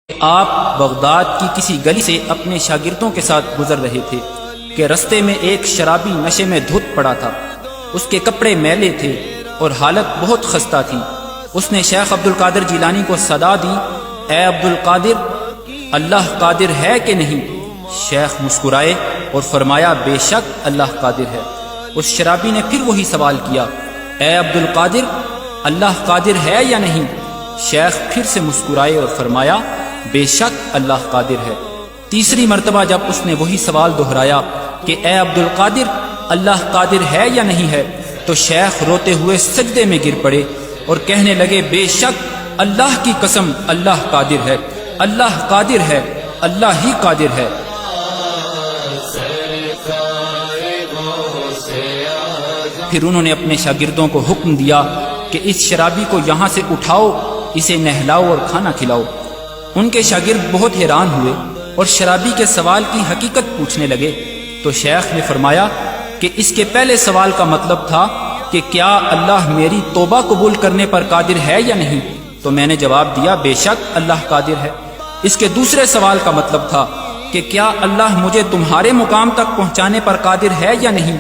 آپ بغداد کی کسی گلی سے اپنے شاگردوں کے ساتھ گزر رہے تھے کہ رستے میں ایک شرابی نشے میں دھت پڑا تھا۔ اس کے کپڑے میلے تھے اور حالت بہت خستہ تھی۔ اس نے شیخ عبد القادر جیلانی کو صدا دی، اے عبد القادر، اللہ قادر ہے کہ نہیں؟ شیخ مسکرائے اور فرمایا، بے شک اللہ قادر ہے۔ اس شرابی نے پھر وہی سوال کیا، اے عبد القادر، اللہ قادر ہے یا نہیں؟ شیخ پھر سے مسکرائے اور فرمایا، بے شک اللہ قادر ہے۔ تیسری مرتبہ جب اس نے وہی سوال دہرایا کہ اے عبد القادر، اللہ قادر ہے یا نہیں ہے، تو شیخ روتے ہوئے سجدے میں گر پڑے اور کہنے لگے، بے شک اللہ کی قسم اللہ قادر ہے، اللہ قادر ہے، اللہ ہی قادر ہے۔ پھر انہوں نے اپنے شاگردوں کو حکم دیا کہ اس شرابی کو یہاں سے اٹھاؤ، اسے نہلاؤ اور کھانا کھلاؤ۔ ان کے شاگرد بہت حیران ہوئے اور شرابی کے سوال کی حقیقت پوچھنے لگے، تو شیخ نے فرمایا کہ اس کے پہلے سوال کا مطلب تھا کہ کیا اللہ میری توبہ قبول کرنے پر قادر ہے یا نہیں؟ تو میں نے جواب دیا، بے شک اللہ قادر ہے۔ اس کے دوسرے سوال کا مطلب تھا کہ کیا اللہ مجھے تمہارے مقام تک پہنچانے پر قادر ہے یا نہیں؟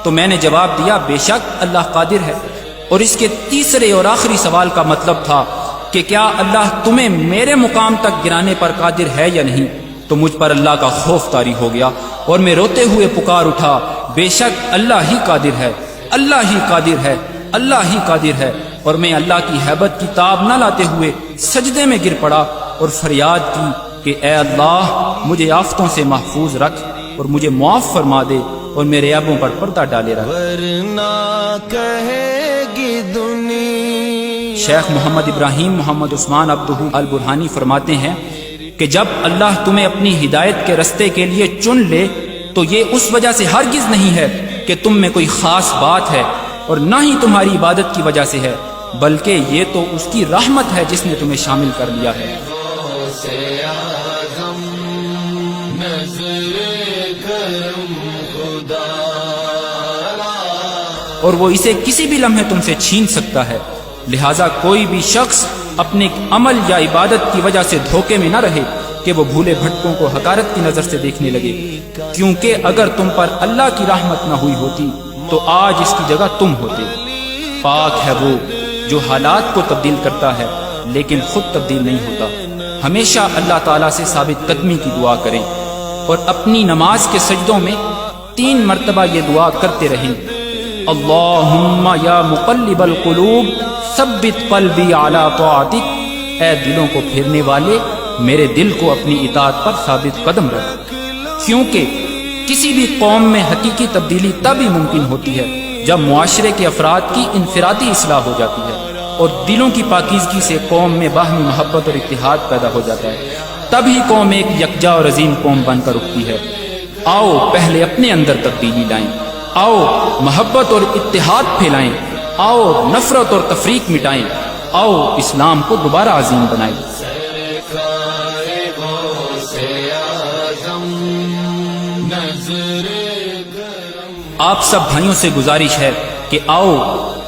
تو میں نے جواب دیا، بے شک اللہ قادر ہے۔ اور اس کے تیسرے اور آخری سوال کا مطلب تھا کہ کیا اللہ تمہیں میرے مقام تک گرانے پر قادر ہے یا نہیں؟ تو مجھ پر اللہ کا خوف طاری ہو گیا اور میں روتے ہوئے پکار اٹھا، بے شک اللہ ہی قادر ہے، اللہ ہی قادر ہے، اللہ ہی قادر ہے۔ اور میں اللہ کی ہیبت کی تاب نہ لاتے ہوئے سجدے میں گر پڑا اور فریاد کی کہ اے اللہ، مجھے آفتوں سے محفوظ رکھ اور مجھے معاف فرما دے اور میرے عیبوں پر پردہ ڈالے رکھ۔ ورنہ کہے گی دنیا۔ شیخ محمد ابراہیم محمد عثمان عبدہ البرہانی فرماتے ہیں کہ جب اللہ تمہیں اپنی ہدایت کے رستے کے لیے چن لے تو یہ اس وجہ سے ہرگز نہیں ہے کہ تم میں کوئی خاص بات ہے اور نہ ہی تمہاری عبادت کی وجہ سے ہے، بلکہ یہ تو اس کی رحمت ہے جس نے تمہیں شامل کر لیا ہے۔ اور وہ اسے کسی بھی لمحے تم سے چھین سکتا ہے، لہٰذا کوئی بھی شخص اپنے عمل یا عبادت کی وجہ سے دھوکے میں نہ رہے کہ وہ بھولے بھٹکوں کو حقارت کی نظر سے دیکھنے لگے، کیونکہ اگر تم پر اللہ کی رحمت نہ ہوئی ہوتی تو آج اس کی جگہ تم ہوتے۔ پاک ہے وہ جو حالات کو تبدیل کرتا ہے لیکن خود تبدیل نہیں ہوتا۔ ہمیشہ اللہ تعالیٰ سے ثابت قدمی کی دعا کریں اور اپنی نماز کے سجدوں میں 3 مرتبہ یہ دعا کرتے رہیں، اللہم یا مقلب القلوب ثبت قلبی علی طاعتک، اے دلوں کو پھیرنے والے میرے دل کو اپنی اطاعت پر ثابت قدم رکھ۔ کیونکہ کسی بھی قوم میں حقیقی تبدیلی تب ہی ممکن ہوتی ہے جب معاشرے کے افراد کی انفرادی اصلاح ہو جاتی ہے اور دلوں کی پاکیزگی سے قوم میں باہمی محبت اور اتحاد پیدا ہو جاتا ہے، تب ہی قوم ایک یکجا اور عظیم قوم بن کر اٹھتی ہے۔ آؤ پہلے اپنے اندر تبدیلی لائیں، آؤ محبت اور اتحاد پھیلائیں، آؤ نفرت اور تفریق مٹائیں، آؤ اسلام کو دوبارہ عظیم بنائیں۔ آپ سب بھائیوں سے گزارش ہے کہ آؤ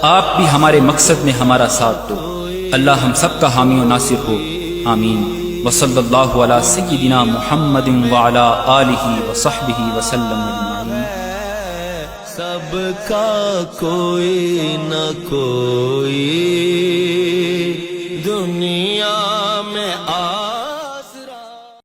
آپ بھی ہمارے مقصد میں ہمارا ساتھ دو۔ اللہ ہم سب کا حامی و ناصر ہو، آمین۔ وصلی اللہ علی سیدنا محمد وعلی آلہ وصحبہ وسلم اجمعین۔ سب کا کوئی نہ کوئی